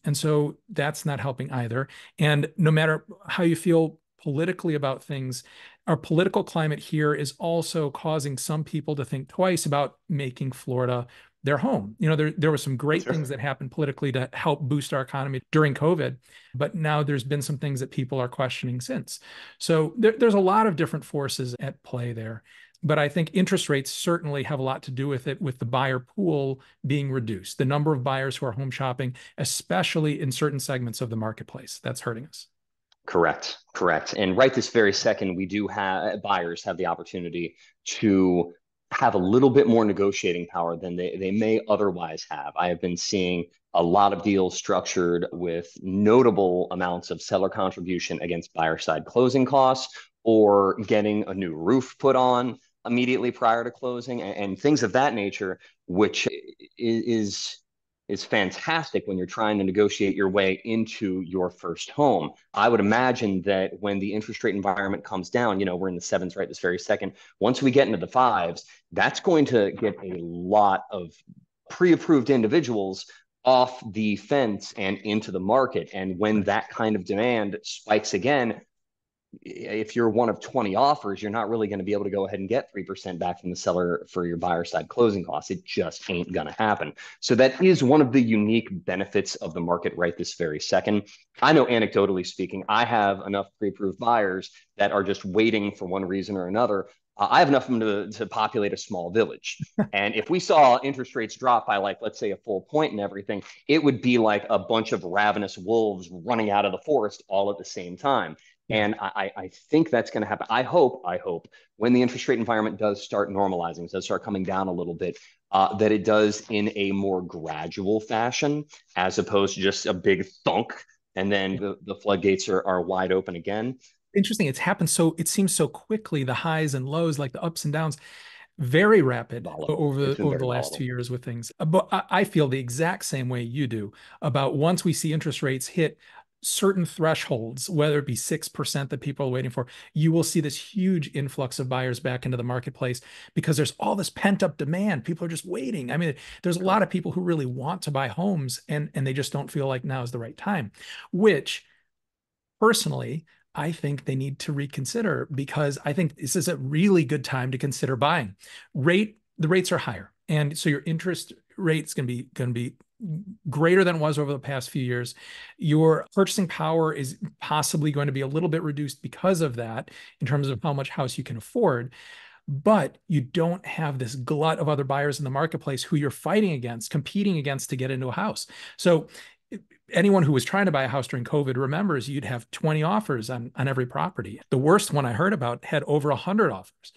Speaker 1: And so that's not helping either. And no matter how you feel politically about things, our political climate here is also causing some people to think twice about making Florida their home. There were some great
Speaker 2: sure.
Speaker 1: things that happened politically to help boost our economy during COVID, but now there's been some things that people are questioning since. So there's a lot of different forces at play there. But I think interest rates certainly have a lot to do with it, with the buyer pool being reduced, the number of buyers who are home shopping, especially in certain segments of the marketplace. That's hurting us.
Speaker 2: Correct, correct. And right this very second, we do have buyers have the opportunity to have a little bit more negotiating power than they may otherwise have. I have been seeing a lot of deals structured with notable amounts of seller contribution against buyer side closing costs, or getting a new roof put on immediately prior to closing, and things of that nature, which is fantastic when you're trying to negotiate your way into your first home. I would imagine that when the interest rate environment comes down, we're in the sevens right this very second. Once we get into the fives, that's going to get a lot of pre-approved individuals off the fence and into the market. And when that kind of demand spikes again, if you're one of 20 offers, you're not really going to be able to go ahead and get 3% back from the seller for your buyer side closing costs. It just ain't going to happen. So that is one of the unique benefits of the market right this very second. I know, anecdotally speaking, I have enough pre-approved buyers that are just waiting for one reason or another. I have enough of them to populate a small village. And if we saw interest rates drop by, like, let's say a full point and everything, it would be like a bunch of ravenous wolves running out of the forest all at the same time.
Speaker 1: Yeah.
Speaker 2: And I think that's going to happen. I hope when the interest rate environment does start normalizing, does start coming down a little bit, that it does in a more gradual fashion, as opposed to just a big thunk and then the floodgates are wide open again.
Speaker 1: Interesting. It seems so quickly, the highs and lows, like the ups and downs, very rapid
Speaker 2: Volatile.
Speaker 1: over
Speaker 2: It's been
Speaker 1: over
Speaker 2: very
Speaker 1: the last
Speaker 2: volatile.
Speaker 1: 2 years with things. But I feel the exact same way you do about once we see interest rates hit certain thresholds, whether it be 6% that people are waiting for, you will see this huge influx of buyers back into the marketplace because there's all this pent-up demand. People are just waiting. I mean, there's a lot of people who really want to buy homes and they just don't feel like now is the right time, which personally, I think they need to reconsider, because I think this is a really good time to consider buying. The rates are higher, and so your interest rate's going to be greater than it was over the past few years. Your purchasing power is possibly going to be a little bit reduced because of that, in terms of how much house you can afford. But you don't have this glut of other buyers in the marketplace who you're fighting against, competing against to get into a house. So anyone who was trying to buy a house during COVID remembers you'd have 20 offers on every property. The worst one I heard about had over 100 offers.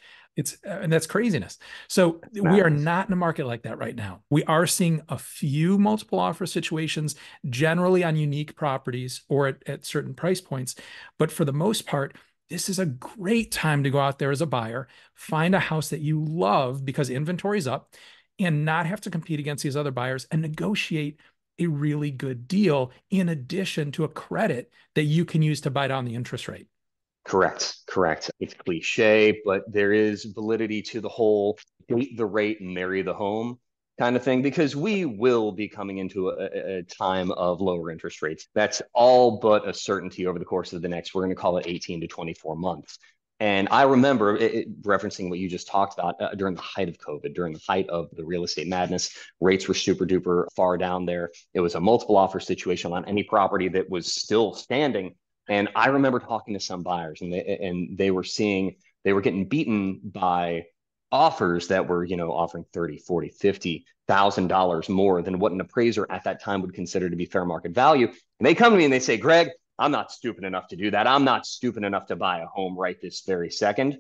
Speaker 1: And that's craziness. So we are
Speaker 2: Madness.
Speaker 1: not in a market like that right now. We are seeing a few multiple offer situations, generally on unique properties or at certain price points. But for the most part, this is a great time to go out there as a buyer, find a house that you love because inventory's up, and not have to compete against these other buyers and negotiate a really good deal in addition to a credit that you can use to buy down the interest rate.
Speaker 2: Correct, correct. It's cliche, but there is validity to the whole date the rate and marry the home kind of thing, because we will be coming into a time of lower interest rates. That's all but a certainty over the course of the next, we're going to call it 18 to 24 months. And I remember referencing what you just talked about, during the height of COVID, during the height of the real estate madness, rates were super duper far down there. It was a multiple offer situation on any property that was still standing. And I remember talking to some buyers, and they were getting beaten by offers that were, offering 30, 40, 50,000 dollars more than what an appraiser at that time would consider to be fair market value. And they come to me and they say, Greg, I'm not stupid enough to do that. I'm not stupid enough to buy a home right this very second.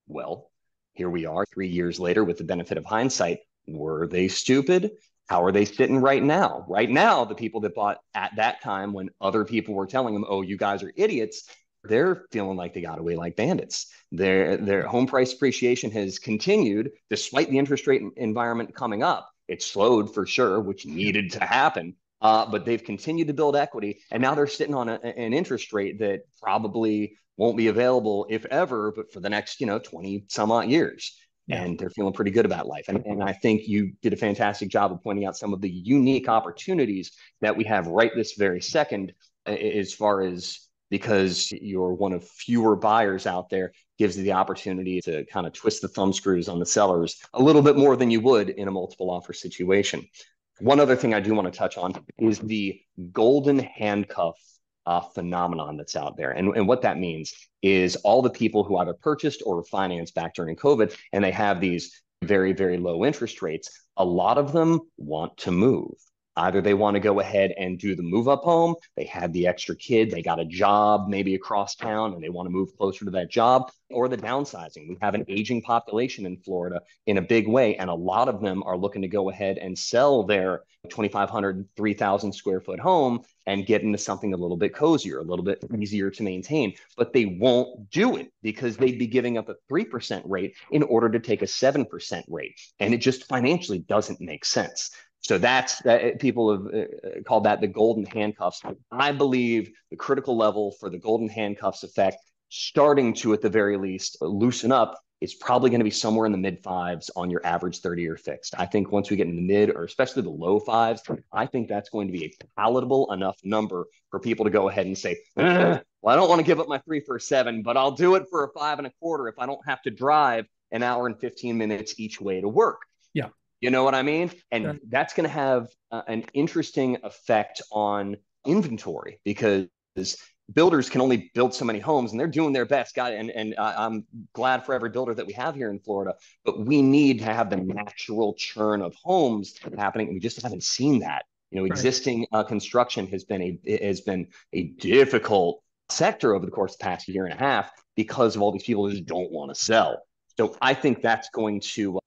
Speaker 2: Well, here we are 3 years later with the benefit of hindsight. Were they stupid? How are they sitting right now? Right now, the people that bought at that time when other people were telling them, oh, you guys are idiots, they're feeling like they got away like bandits. Their home price appreciation has continued despite the interest rate environment coming up. It slowed for sure, which needed to happen. But they've continued to build equity, and now they're sitting on an interest rate that probably won't be available, if ever, but for the next 20 some odd years.
Speaker 1: Yeah.
Speaker 2: And they're feeling pretty good about life. And I think you did a fantastic job of pointing out some of the unique opportunities that we have right this very second, as far as, because you're one of fewer buyers out there, gives you the opportunity to kind of twist the thumb screws on the sellers a little bit more than you would in a multiple offer situation. One other thing I do want to touch on is the golden handcuff phenomenon that's out there. And what that means is all the people who either purchased or refinanced back during COVID, and they have these very, very low interest rates, a lot of them want to move. Either they want to go ahead and do the move up home, they had the extra kid, they got a job maybe across town and they want to move closer to that job, or the downsizing. We have an aging population in Florida in a big way, and a lot of them are looking to go ahead and sell their 2,500, 3,000 square foot home and get into something a little bit cozier, a little bit easier to maintain. But they won't do it because they'd be giving up a 3% rate in order to take a 7% rate. And it just financially doesn't make sense. So that's that. People have called that the golden handcuffs. I believe the critical level for the golden handcuffs effect, starting to at the very least loosen up, is probably going to be somewhere in the mid fives on your average 30-year fixed. I think once we get in the mid or especially the low fives, I think that's going to be a palatable enough number for people to go ahead and say, well, I don't want to give up my 3 for a 7, but I'll do it for a 5.25 if I don't have to drive an hour and 15 minutes each way to work.
Speaker 1: Yeah.
Speaker 2: You know what I mean? And
Speaker 1: Sure.
Speaker 2: that's going to have an interesting effect on inventory because builders can only build so many homes and they're doing their best. God, and I'm glad for every builder that we have here in Florida, but we need to have the natural churn of homes happening. And we just haven't seen that. You know,
Speaker 1: Right.
Speaker 2: existing construction has been a difficult sector over the course of the past year and a half because of all these people who just don't want to sell. So I think that's going to,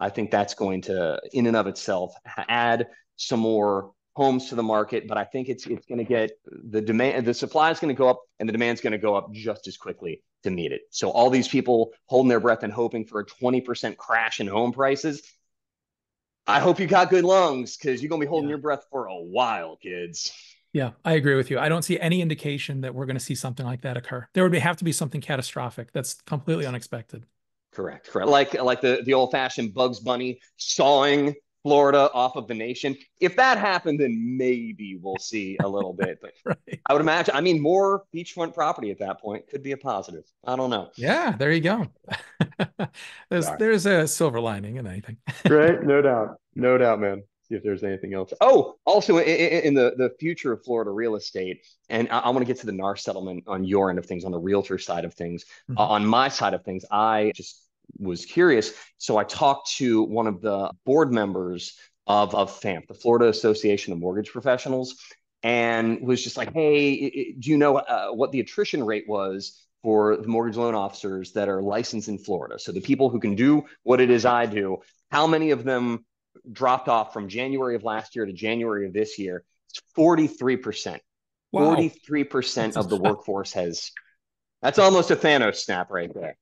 Speaker 2: in and of itself, add some more homes to the market. But I think it's going to get the supply is going to go up and the demand is going to go up just as quickly to meet it. So all these people holding their breath and hoping for a 20% crash in home prices, I hope you got good lungs because you're going to be holding your breath for a while, kids.
Speaker 1: Yeah, I agree with you. I don't see any indication that we're going to see something like that occur. There would have to be something catastrophic that's completely unexpected.
Speaker 2: Correct. Like the old fashioned Bugs Bunny sawing Florida off of the nation. If that happened, then maybe we'll see a little bit. But
Speaker 1: Right.
Speaker 2: I would imagine, I mean, more beachfront property at that point could be a positive. I don't know.
Speaker 1: Yeah, there you go.
Speaker 2: Sorry.
Speaker 1: There's a silver lining in anything.
Speaker 2: Right? No doubt. No doubt, man. See if there's anything else. Oh, also in the future of Florida real estate, and I want to get to the NAR settlement on your end of things, on the realtor side of things.
Speaker 1: Mhm.
Speaker 2: On my side of things, I just was curious. So I talked to one of the board members of FAMP, the Florida Association of Mortgage Professionals, and was just like, hey, do you know what the attrition rate was for the mortgage loan officers that are licensed in Florida? So the people who can do what it is I do, how many of them dropped off from January of last year to January of this year? It's 43%.
Speaker 1: Wow.
Speaker 2: 43% of the workforce that's almost a Thanos snap right there.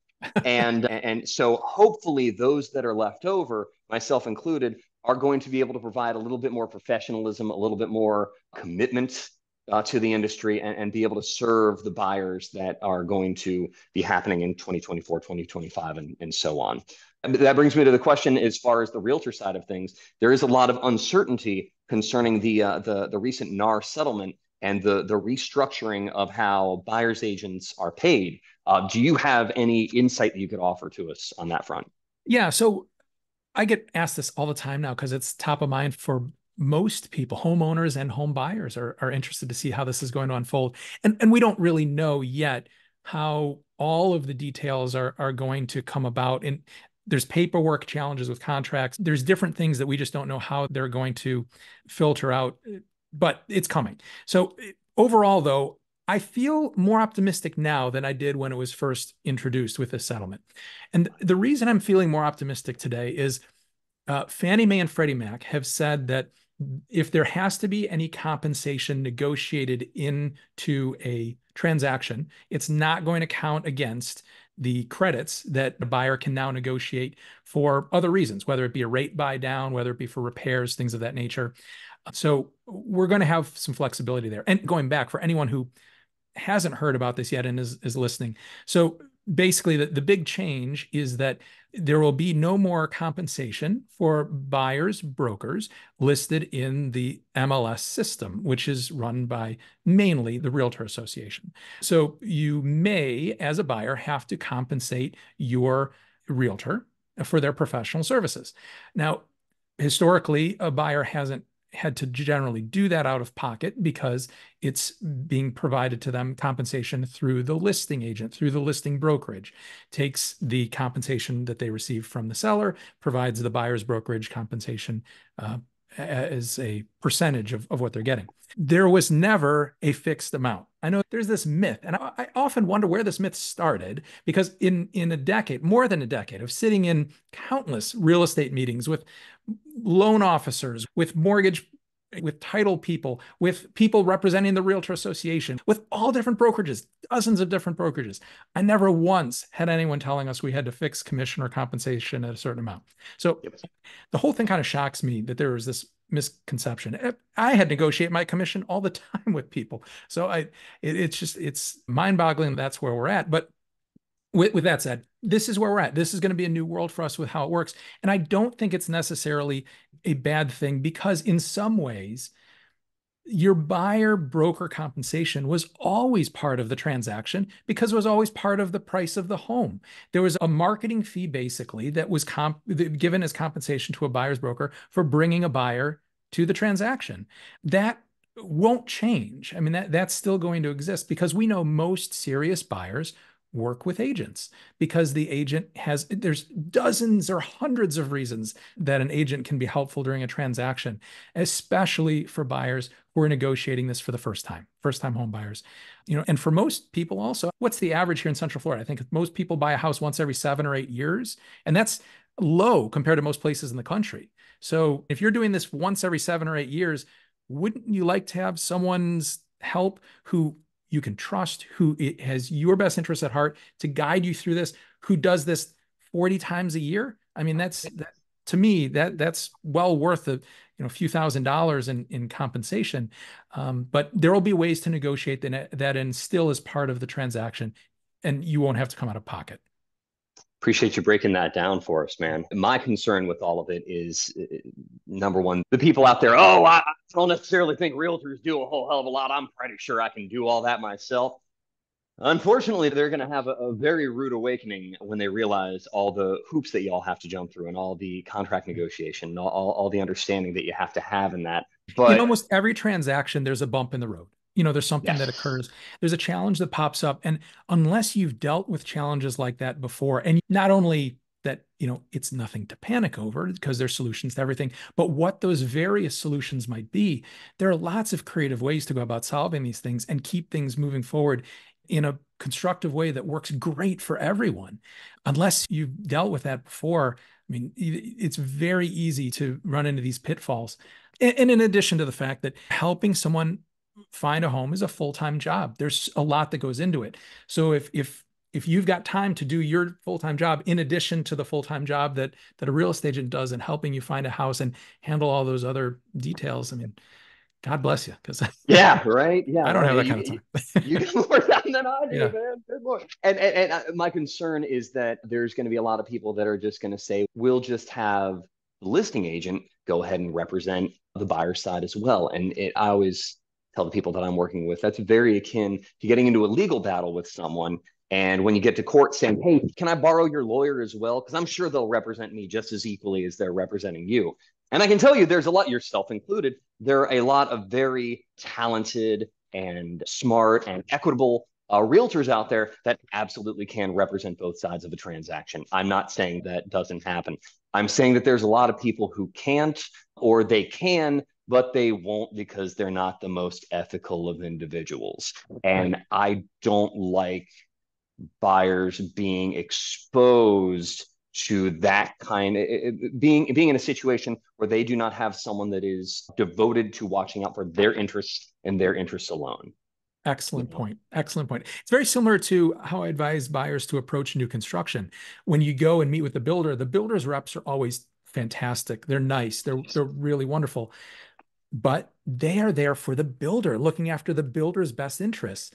Speaker 2: And so hopefully those that are left over, myself included, are going to be able to provide a little bit more professionalism, a little bit more commitment to the industry, and be able to serve the buyers that are going to be happening in 2024, 2025, and so on. And that brings me to the question as far as the realtor side of things. There is a lot of uncertainty concerning the recent NAR settlement and the restructuring of how buyers agents are paid. Do you have any insight that you could offer to us on that front?
Speaker 1: Yeah, so I get asked this all the time now because it's top of mind for most people. Homeowners and home buyers are interested to see how this is going to unfold. And we don't really know yet how all of the details are going to come about. And there's paperwork challenges with contracts. There's different things that we just don't know how they're going to filter out, but it's coming. So overall, though, I feel more optimistic now than I did when it was first introduced with this settlement. And the reason I'm feeling more optimistic today is Fannie Mae and Freddie Mac have said that if there has to be any compensation negotiated into a transaction, it's not going to count against the credits that the buyer can now negotiate for other reasons, whether it be a rate buy down, whether it be for repairs, things of that nature. So we're going to have some flexibility there. And going back, for anyone who hasn't heard about this yet and is listening. So basically, the big change is that there will be no more compensation for buyers, brokers listed in the MLS system, which is run by mainly the Realtor Association. So you may, as a buyer, have to compensate your realtor for their professional services. Now, historically, a buyer hasn't had to generally do that out of pocket because it's being provided to them compensation through the listing agent, through the listing brokerage, takes the compensation that they receive from the seller, provides the buyer's brokerage compensation as a percentage of what they're getting. There was never a fixed amount. I know there's this myth, and I often wonder where this myth started, because in a decade, more than a decade of sitting in countless real estate meetings with loan officers, with mortgage, with title people, with people representing the Realtor Association, with all different brokerages, dozens of different brokerages. I never once had anyone telling us we had to fix commission or compensation at a certain amount. So
Speaker 2: Yep.
Speaker 1: the whole thing kind of shocks me that there was this misconception. I had to negotiate my commission all the time with people. So it's mind-boggling that's where we're at. But with that said, this is where we're at. This is going to be a new world for us with how it works. And I don't think it's necessarily a bad thing, because in some ways, your buyer broker compensation was always part of the transaction because it was always part of the price of the home. There was a marketing fee basically that was given as compensation to a buyer's broker for bringing a buyer to the transaction. That won't change. I mean, that's still going to exist because we know most serious buyers work with agents, because the agent there's dozens or hundreds of reasons that an agent can be helpful during a transaction, especially for buyers who are negotiating this for the first time home buyers. And for most people also, what's the average here in Central Florida? I think most people buy a house once every 7 or 8 years, and that's low compared to most places in the country. So if you're doing this once every 7 or 8 years, wouldn't you like to have someone's help who you can trust, who has your best interest at heart, to guide you through this, who does this 40 times a year? I mean, to me, that's well worth a few $1,000s in compensation. But there will be ways to negotiate that and still as part of the transaction, and you won't have to come out of pocket.
Speaker 2: Appreciate you breaking that down for us, man. My concern with all of it is, number one, the people out there, oh, I don't necessarily think realtors do a whole hell of a lot. I'm pretty sure I can do all that myself. Unfortunately, they're going to have a very rude awakening when they realize all the hoops that y'all have to jump through and all the contract negotiation, all the understanding that you have to have in that.
Speaker 1: In
Speaker 2: But
Speaker 1: almost every transaction, there's a bump in the road. There's something that
Speaker 2: yes,
Speaker 1: occurs. There's a challenge that pops up. And unless you've dealt with challenges like that before, and not only that, it's nothing to panic over because there's solutions to everything, but what those various solutions might be, there are lots of creative ways to go about solving these things and keep things moving forward in a constructive way that works great for everyone. Unless you've dealt with that before, I mean, it's very easy to run into these pitfalls. And in addition to the fact that helping someone find a home is a full-time job, there's a lot that goes into it. So if you've got time to do your full-time job in addition to the full-time job that a real estate agent does in helping you find a house and handle all those other details, I mean, God bless you, because
Speaker 2: yeah, right, yeah,
Speaker 1: I don't have
Speaker 2: right.
Speaker 1: that kind of time.
Speaker 2: You get more done than I do,
Speaker 1: Yeah.
Speaker 2: man. Good Lord. And my concern is that there's going to be a lot of people that are just going to say, we'll just have the listing agent go ahead and represent the buyer side as well. And I always tell the people that I'm working with, that's very akin to getting into a legal battle with someone. And when you get to court saying, hey, can I borrow your lawyer as well? Because I'm sure they'll represent me just as equally as they're representing you. And I can tell you, there's a lot, yourself included, there are a lot of very talented and smart and equitable realtors out there that absolutely can represent both sides of a transaction. I'm not saying that doesn't happen. I'm saying that there's a lot of people who can't, or they can, but they won't because they're not the most ethical of individuals.
Speaker 1: Right.
Speaker 2: And I don't like buyers being exposed to that kind of being in a situation where they do not have someone that is devoted to watching out for their interests and their interests alone.
Speaker 1: Excellent point. Excellent point. It's very similar to how I advise buyers to approach new construction. When you go and meet with the builder's reps are always fantastic. They're nice. They're really wonderful. But they are there for the builder, looking after the builder's best interests.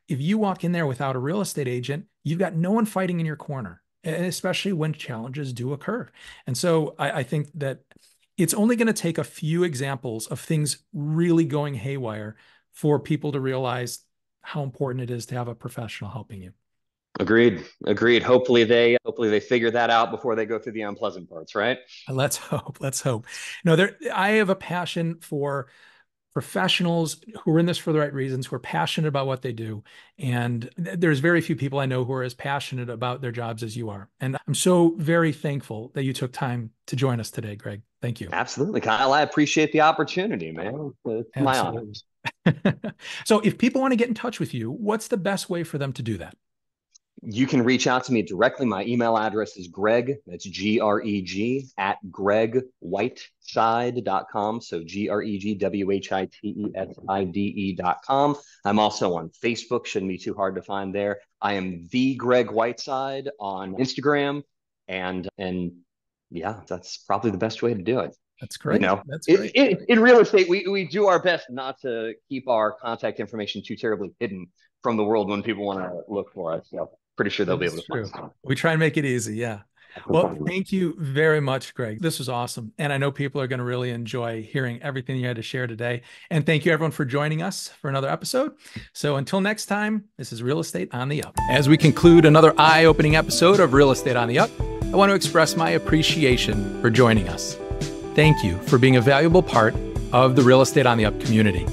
Speaker 1: If you walk in there without a real estate agent, you've got no one fighting in your corner, especially when challenges do occur. And so I think that it's only going to take a few examples of things really going haywire for people to realize how important it is to have a professional helping you.
Speaker 2: Agreed. Agreed. Hopefully they figure that out before they go through the unpleasant parts, right?
Speaker 1: Let's hope. Let's hope. No, I have a passion for professionals who are in this for the right reasons, who are passionate about what they do. And there's very few people I know who are as passionate about their jobs as you are. And I'm so very thankful that you took time to join us today, Greg. Thank you.
Speaker 2: Absolutely, Kyle. I appreciate the opportunity, man. It's my honor.
Speaker 1: Absolutely. So if people want to get in touch with you, what's the best way for them to do that?
Speaker 2: You can reach out to me directly. My email address is Greg, that's Greg, at gregwhiteside.com. So GregWhiteside.com. I'm also on Facebook, shouldn't be too hard to find there. I am the Greg Whiteside on Instagram. And yeah, that's probably the best way to do it.
Speaker 1: That's great.
Speaker 2: You know,
Speaker 1: That's great.
Speaker 2: in real estate, we do our best not to keep our contact information too terribly hidden from the world when people want to look for us. So pretty sure they'll be able to find us.
Speaker 1: We try and make it easy. Yeah. Well, thank you very much, Greg. This was awesome. And I know people are going to really enjoy hearing everything you had to share today. And thank you, everyone, for joining us for another episode. So until next time, this is Real Estate on the Up. As we conclude another eye-opening episode of Real Estate on the Up, I want to express my appreciation for joining us. Thank you for being a valuable part of the Real Estate on the Up community.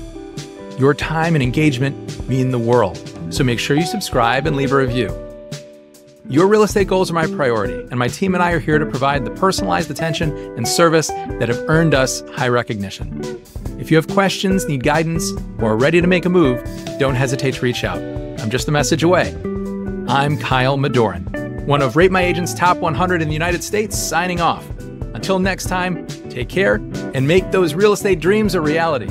Speaker 1: Your time and engagement mean the world. So make sure you subscribe and leave a review. Your real estate goals are my priority, and my team and I are here to provide the personalized attention and service that have earned us high recognition. If you have questions, need guidance, or are ready to make a move, don't hesitate to reach out. I'm just a message away. I'm Kyle Madoran, one of Rate My Agent's top 100 in the United States, signing off. Until next time, take care and make those real estate dreams a reality.